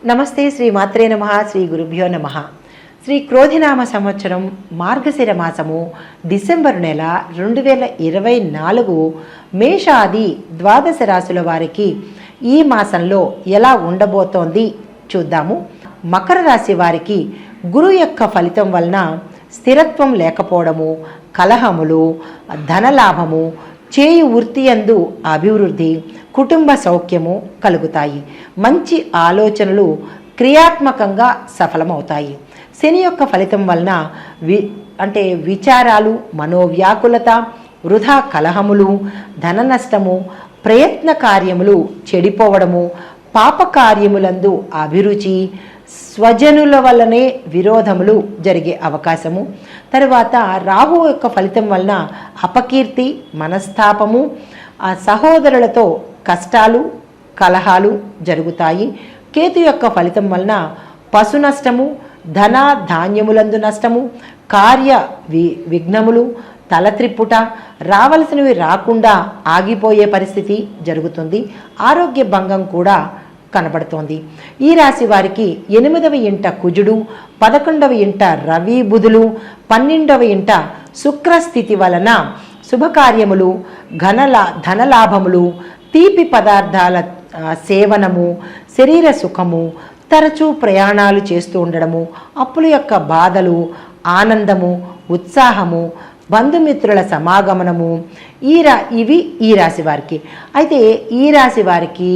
నమస్తే. శ్రీ మాత్రే నమః. శ్రీ గురుభ్యో నమః. శ్రీ క్రోధినామ సంవత్సరం మార్గశిర మాసము డిసెంబరు నెల 2024 మేషాది ద్వాదశ రాశుల వారికి ఈ మాసంలో ఎలా ఉండబోతోంది చూద్దాము. మకర రాశి వారికి గురు యొక్క ఫలితం వలన స్థిరత్వం లేకపోవడము, కలహములు, ధనలాభము, చేయి వృత్తి యందు అభివృద్ధి, కుటుంబ సౌఖ్యము కలుగుతాయి. మంచి ఆలోచనలు క్రియాత్మకంగా సఫలమవుతాయి. శని యొక్క ఫలితం వలన విచారాలు, మనోవ్యాకులత, వృధా కలహములు, ధన నష్టము, ప్రయత్న కార్యములు చెడిపోవడము, పాపకార్యములందు అభిరుచి, స్వజనుల వల్లనే విరోధములు జరిగే అవకాశము. తరువాత రాహు యొక్క ఫలితం వలన అపకీర్తి, మనస్తాపము, సహోదరులతో కష్టాలు, కలహాలు జరుగుతాయి. కేతు యొక్క ఫలితం వలన పశు నష్టము, ధన ధాన్యములందు నష్టము, కార్య విఘ్నములు, తలత్రిప్పుట, రావలసినవి రాకుండా ఆగిపోయే పరిస్థితి జరుగుతుంది. ఆరోగ్య భంగం కూడా కనబడుతోంది. ఈ రాశి వారికి 8వ ఇంట కుజుడు, 11వ ఇంట రవి బుధులు, 12వ ఇంట శుక్రస్థితి వలన శుభకార్యములు, ధనలాభములు, తీపి పదార్థాల సేవనము, శరీర సుఖము, తరచూ ప్రయాణాలు చేస్తూ ఉండడము, అప్పుల యొక్క బాధలు, ఆనందము, ఉత్సాహము, బంధుమిత్రుల సమాగమనము ఇవి ఈ రాశి వారికి. అయితే ఈ రాశి వారికి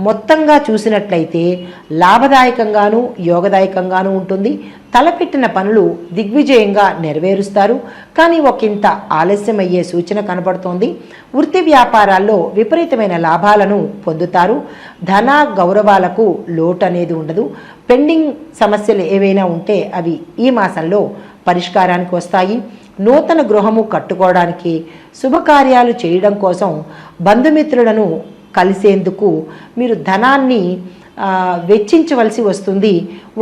మొత్తంగా చూసినట్లయితే లాభదాయకంగాను యోగదాయకంగాను ఉంటుంది. తలపెట్టిన పనులు దిగ్విజయంగా నెరవేరుస్తారు. కానీ ఒకంత ఆలస్యమయ్యే సూచన కనబడుతోంది. వృత్తి వ్యాపారాల్లో విపరీతమైన లాభాలను పొందుతారు. ధన గౌరవాలకు లోటు అనేది ఉండదు. పెండింగ్ సమస్యలు ఏవైనా ఉంటే అవి ఈ మాసంలో పరిష్కారానికి వస్తాయి. నూతన గృహము కట్టుకోవడానికి, శుభకార్యాలు చేయడం కోసం బంధుమిత్రులను కలిసేందుకు మీరు ధనాన్ని వెచ్చించవలసి వస్తుంది.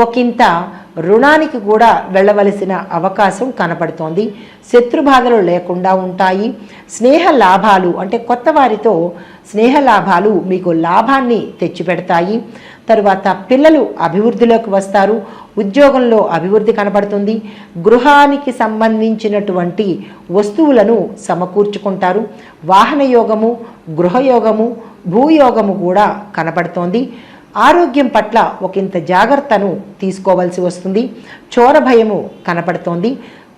ఒకంత రుణానికి కూడా వెళ్ళవలసిన అవకాశం కనపడుతోంది. శత్రుబాధలు లేకుండా ఉంటాయి. స్నేహ లాభాలు కొత్త వారితో స్నేహ లాభాలు మీకు లాభాన్ని తెచ్చిపెడతాయి. తరువాత పిల్లలు అభివృద్ధిలోకి వస్తారు. ఉద్యోగంలో అభివృద్ధి కనబడుతుంది. గృహానికి సంబంధించినటువంటి వస్తువులను సమకూర్చుకుంటారు. వాహన యోగము, గృహయోగము, భూయోగము కూడా కనబడుతోంది. ఆరోగ్యం పట్ల ఒకంత జాగ్రత్తను తీసుకోవాల్సి వస్తుంది. చోర భయము కనపడుతోంది.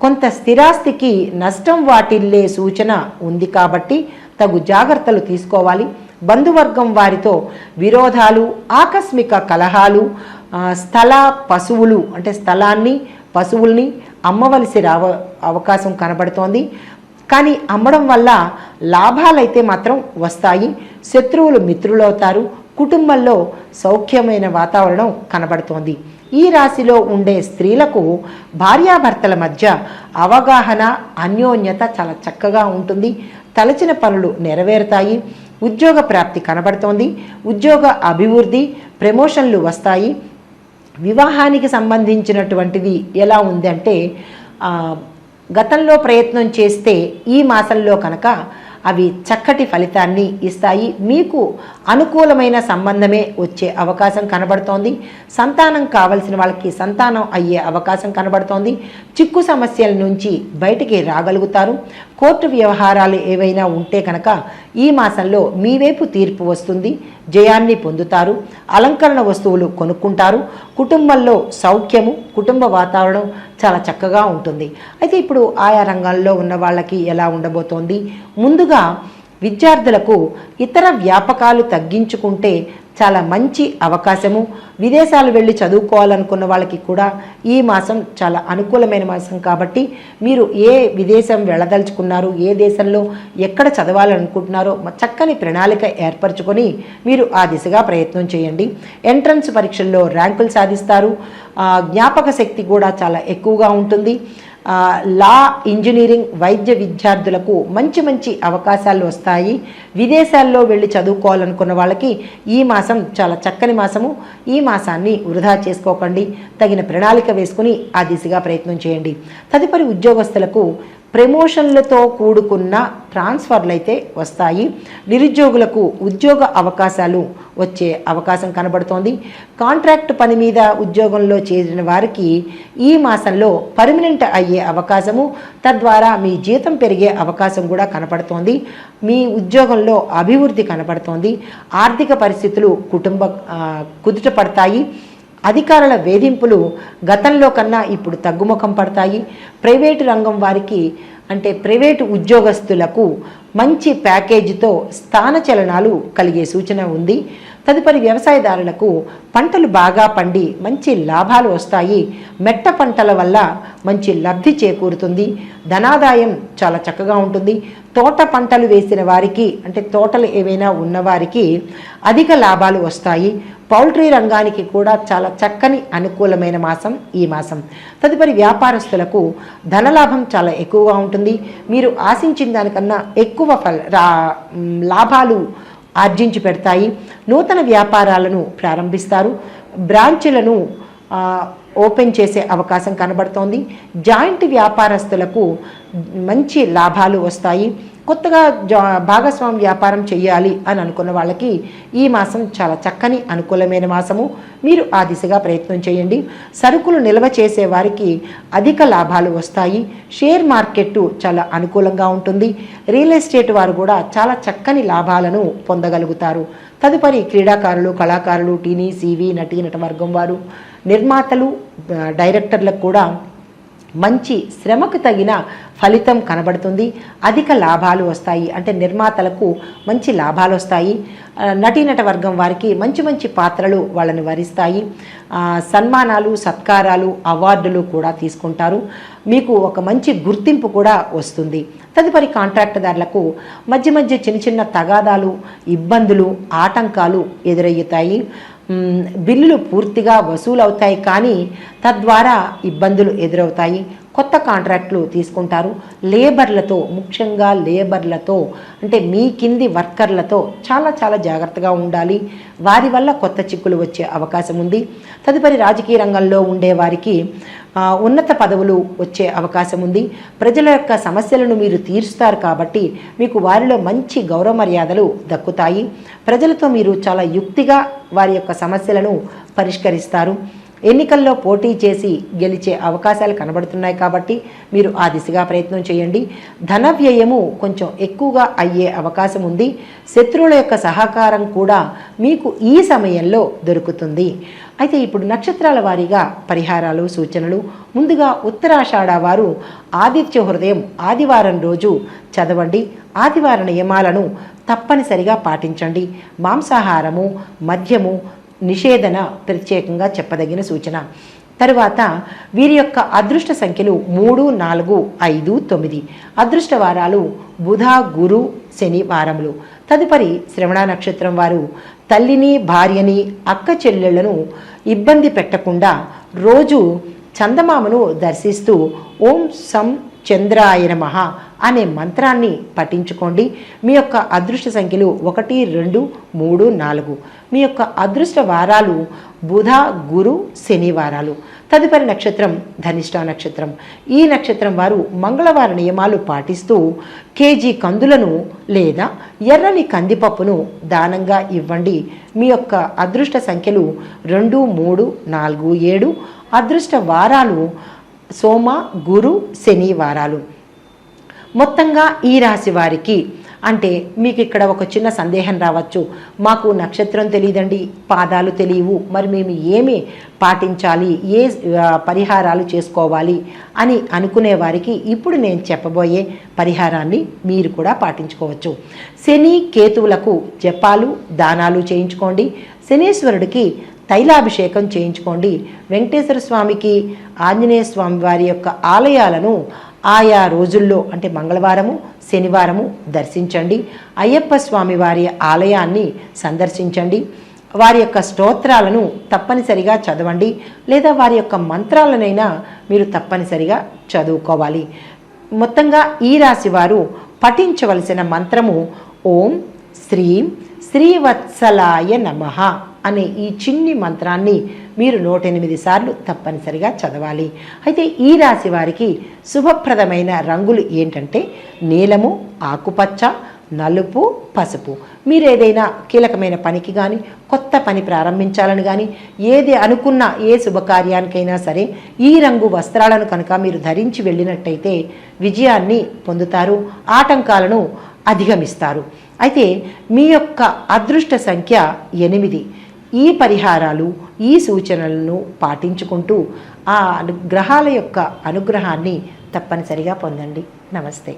కొంత స్థిరాస్తికి నష్టం వాటిల్లే సూచన ఉంది కాబట్టి తగు జాగ్రత్తలు తీసుకోవాలి. బంధువర్గం వారితో విరోధాలు, ఆకస్మిక కలహాలు, పశువులు స్థలాన్ని, పశువుల్ని అమ్మవలసి అవకాశం కనబడుతోంది. కానీ అమ్మడం వల్ల లాభాలైతే మాత్రం వస్తాయి. శత్రువులు మిత్రులవుతారు. కుటుంబంలో సౌఖ్యమైన వాతావరణం కనబడుతోంది. ఈ రాశిలో ఉండే స్త్రీలకు భార్యాభర్తల మధ్య అవగాహన, అన్యోన్యత చాలా చక్కగా ఉంటుంది. తలచిన పనులు నెరవేరుతాయి. ఉద్యోగ ప్రాప్తి కనబడుతోంది. ఉద్యోగ అభివృద్ధి, ప్రమోషన్లు వస్తాయి. వివాహానికి సంబంధించినటువంటిది ఎలా ఉంది గతంలో ప్రయత్నం చేస్తే ఈ మాసంలో కనుక అవి చక్కటి ఫలితాన్ని ఇస్తాయి. మీకు అనుకూలమైన సంబంధమే వచ్చే అవకాశం కనబడుతోంది. సంతానం కావలసిన వాళ్ళకి సంతానం అయ్యే అవకాశం కనబడుతోంది. చిక్కు సమస్యల నుంచి బయటికి రాగలుగుతారు. కోర్టు వ్యవహారాలు ఏవైనా ఉంటే కనుక ఈ మాసంలో మీ వైపు తీర్పు వస్తుంది. జయాన్ని పొందుతారు. అలంకరణ వస్తువులు కొనుక్కుంటారు. కుటుంబంలో సౌఖ్యము, కుటుంబ వాతావరణం చాలా చక్కగా ఉంటుంది. అయితే ఇప్పుడు ఆయా రంగాల్లో ఉన్న వాళ్ళకి ఎలా ఉండబోతోంది? ముందుగా విద్యార్థులకు ఇతర వ్యాపకాలు తగ్గించుకుంటే చాలా మంచి అవకాశము. విదేశాలు వెళ్ళి చదువుకోవాలనుకున్న వాళ్ళకి కూడా ఈ మాసం చాలా అనుకూలమైన మాసం కాబట్టి మీరు ఏ విదేశం వెళ్ళదలుచుకున్నారు, ఏ దేశంలో ఎక్కడ చదవాలనుకుంటున్నారో చక్కని ప్రణాళిక ఏర్పరచుకొని మీరు ఆ దిశగా ప్రయత్నం చేయండి. ఎంట్రన్స్ పరీక్షల్లో ర్యాంకులు సాధిస్తారు. జ్ఞాపక శక్తి కూడా చాలా ఎక్కువగా ఉంటుంది. లా, ఇంజనీరింగ్, వైద్య విద్యార్థులకు మంచి మంచి అవకాశాలు వస్తాయి. విదేశాల్లో వెళ్ళి చదువుకోవాలనుకున్న వాళ్ళకి ఈ మాసం చాలా చక్కని మాసము. ఈ మాసాన్ని వృధా చేసుకోకండి. తగిన ప్రణాళిక వేసుకుని ఆ దిశగా ప్రయత్నం చేయండి. తదుపరి ఉద్యోగస్తులకు ప్రమోషన్లతో కూడుకున్న ట్రాన్స్ఫర్లు అయితే వస్తాయి. నిరుద్యోగులకు ఉద్యోగ అవకాశాలు వచ్చే అవకాశం కనబడుతోంది. కాంట్రాక్ట్ పని మీద ఉద్యోగంలో చేరిన వారికి ఈ మాసంలో పర్మనెంట్ అయ్యే అవకాశము, తద్వారా మీ జీతం పెరిగే అవకాశం కూడా కనపడుతోంది. మీ ఉద్యోగంలో అభివృద్ధి కనపడుతోంది. ఆర్థిక పరిస్థితులు కుదుట పడతాయి. అధికారుల వేధింపులు గతంలో కన్నా ఇప్పుడు తగ్గుముఖం పడతాయి. ప్రైవేటు రంగం వారికి అంటే ప్రైవేటు ఉద్యోగస్తులకు మంచి ప్యాకేజీతో స్థానచలనాలు కలిగే సూచన ఉంది. తదుపరి వ్యవసాయదారులకు పంటలు బాగా పండి మంచి లాభాలు వస్తాయి. మెట్ట పంటల వల్ల మంచి లబ్ధి చేకూరుతుంది. ధనాదాయం చాలా చక్కగా ఉంటుంది. తోట పంటలు వేసిన వారికి అంటే తోటలు ఏవైనా ఉన్నవారికి అధిక లాభాలు వస్తాయి. పౌల్ట్రీ రంగానికి కూడా చాలా చక్కని అనుకూలమైన మాసం ఈ మాసం. తదుపరి వ్యాపారస్తులకు ధనలాభం చాలా ఎక్కువగా ఉంటుంది. మీరు ఆశించిన దానికన్నా ఎక్కువ లాభాలు ఆర్జించి పెడతాయి. నూతన వ్యాపారాలను ప్రారంభిస్తారు. బ్రాంచులను ఓపెన్ చేసే అవకాశం కనబడుతోంది. జాయింట్ వ్యాపారస్తులకు మంచి లాభాలు వస్తాయి. కొత్తగా భాగస్వామి వ్యాపారం చేయాలి అని అనుకున్న వాళ్ళకి ఈ మాసం చాలా చక్కని అనుకూలమైన మాసము. మీరు ఆ దిశగా ప్రయత్నం చేయండి. సరుకులు నిల్వ చేసే వారికి అధిక లాభాలు వస్తాయి. షేర్ మార్కెట్ చాలా అనుకూలంగా ఉంటుంది. రియల్ ఎస్టేట్ వారు కూడా చాలా చక్కని లాభాలను పొందగలుగుతారు. తదుపరి క్రీడాకారులు, కళాకారులు, టీనీ, సీవీ, నటవర్గం వారు, నిర్మాతలు, డైరెక్టర్లకు కూడా మంచి శ్రమకు తగిన ఫలితం కనబడుతుంది. అధిక లాభాలు వస్తాయి. అంటే నిర్మాతలకు మంచి లాభాలు వస్తాయి. నటవర్గం వారికి మంచి మంచి పాత్రలు వాళ్ళని వరిస్తాయి. సన్మానాలు, సత్కారాలు, అవార్డులు కూడా తీసుకుంటారు. మీకు ఒక మంచి గుర్తింపు కూడా వస్తుంది. తదుపరి కాంట్రాక్టుదారులకు మధ్య మధ్య చిన్న చిన్న తగాదాలు, ఇబ్బందులు, ఆటంకాలు ఎదురయ్యుతాయి. బిల్లులు పూర్తిగా వసూలు అవుతాయి, కానీ తద్వారా ఇబ్బందులు ఎదురవుతాయి. కొత్త కాంట్రాక్టులు తీసుకుంటారు. లేబర్లతో, ముఖ్యంగా లేబర్లతో అంటే మీ కింది వర్కర్లతో చాలా చాలా జాగ్రత్తగా ఉండాలి. వారి వల్ల కొత్త చిక్కులు వచ్చే అవకాశం ఉంది. తదుపరి రాజకీయ రంగంలో ఉండే వారికి ఉన్నత పదవులు వచ్చే అవకాశం ఉంది. ప్రజల యొక్క సమస్యలను మీరు తీరుస్తారు కాబట్టి మీకు వారిలో మంచి గౌరవ మర్యాదలు దక్కుతాయి. ప్రజలతో మీరు చాలా యుక్తిగా వారి యొక్క సమస్యలను పరిష్కరిస్తారు. ఎన్నికల్లో పోటీ చేసి గెలిచే అవకాశాలు కనబడుతున్నాయి కాబట్టి మీరు ఆ దిశగా ప్రయత్నం చేయండి. ధన వ్యయము కొంచెం ఎక్కువగా అయ్యే అవకాశం ఉంది. శత్రువుల యొక్క సహకారం కూడా మీకు ఈ సమయంలో దొరుకుతుంది. అయితే ఇప్పుడు నక్షత్రాల వారీగా పరిహారాలు, సూచనలు. ముందుగా ఉత్తరాషాఢ వారు ఆదిత్య హృదయం ఆదివారం రోజు చదవండి. ఆదివార నియమాలను తప్పనిసరిగా పాటించండి. మాంసాహారము, మద్యము నిషేధన ప్రత్యేకంగా చెప్పదగిన సూచన. తరువాత వీరి యొక్క అదృష్ట సంఖ్యలు 3, 4, 5, 9. అదృష్ట వారాలు బుధ, గురు, శని వారములు. తదుపరి శ్రవణ నక్షత్రం వారు తల్లిని, భార్యని, అక్క చెల్లెళ్లను ఇబ్బంది పెట్టకుండా రోజు చందమామను దర్శిస్తూ ఓం సం చంద్రాయ నమః అనే మంత్రాన్ని పఠించుకోండి. మీ యొక్క అదృష్ట సంఖ్యలు 1, 2, 3, 4. మీ యొక్క అదృష్ట వారాలు బుధ, గురు, శని వారాలు. తదుపరి నక్షత్రం ధనిష్ట నక్షత్రం. ఈ నక్షత్రం వారు మంగళవార నియమాలు పాటిస్తూ కేజీ కందులను లేదా ఎర్రని కందిపప్పును దానంగా ఇవ్వండి. మీ యొక్క అదృష్ట సంఖ్యలు 2, 3, 4, 7. అదృష్ట వారాలు సోమ, గురు, శని వారాలు. మొత్తంగా ఈ రాశి వారికి అంటే మీకు ఇక్కడ ఒక చిన్న సందేహం రావచ్చు. మాకు నక్షత్రం తెలియదండి, పాదాలు తెలియవు, మరి మేము ఏమి పాటించాలి, ఏ పరిహారాలు చేసుకోవాలి అని అనుకునే వారికి ఇప్పుడు నేను చెప్పబోయే పరిహారాన్ని మీరు కూడా పాటించుకోవచ్చు. శని, కేతువులకు జపాలు, దానాలు చేయించుకోండి. శనీశ్వరుడికి తైలాభిషేకం చేయించుకోండి. వెంకటేశ్వర స్వామికి, ఆంజనేయ స్వామి వారి యొక్క ఆలయాలను ఆయా రోజుల్లో అంటే మంగళవారము, శనివారము దర్శించండి. అయ్యప్ప స్వామి వారి ఆలయాన్ని సందర్శించండి. వారి యొక్క స్తోత్రాలను తప్పనిసరిగా చదవండి, లేదా వారి యొక్క మంత్రాలనైనా మీరు తప్పనిసరిగా చదువుకోవాలి. మొత్తంగా ఈ రాశి వారు పఠించవలసిన మంత్రము ఓం శ్రీం శ్రీవత్సలాయ నమః అనే ఈ చిన్ని మంత్రాన్ని మీరు 108 సార్లు తప్పనిసరిగా చదవాలి. అయితే ఈ రాశి వారికి శుభప్రదమైన రంగులు ఏంటంటే నీలము, ఆకుపచ్చ, నలుపు, పసుపు. మీరు ఏదైనా కీలకమైన పనికి కానీ, కొత్త పని ప్రారంభించాలని కానీ, ఏది అనుకున్నా ఏ శుభకార్యానికైనా సరే ఈ రంగు వస్త్రాలను కనుక మీరు ధరించి వెళ్ళినట్టయితే విజయాన్ని పొందుతారు, ఆటంకాలను అధిగమిస్తారు. అయితే మీ యొక్క అదృష్ట సంఖ్య 8. ఈ పరిహారాలు, ఈ సూచనలను పాటించుకుంటూ ఆ గ్రహాల యొక్క అనుగ్రహాన్ని తప్పనిసరిగా పొందండి. నమస్తే.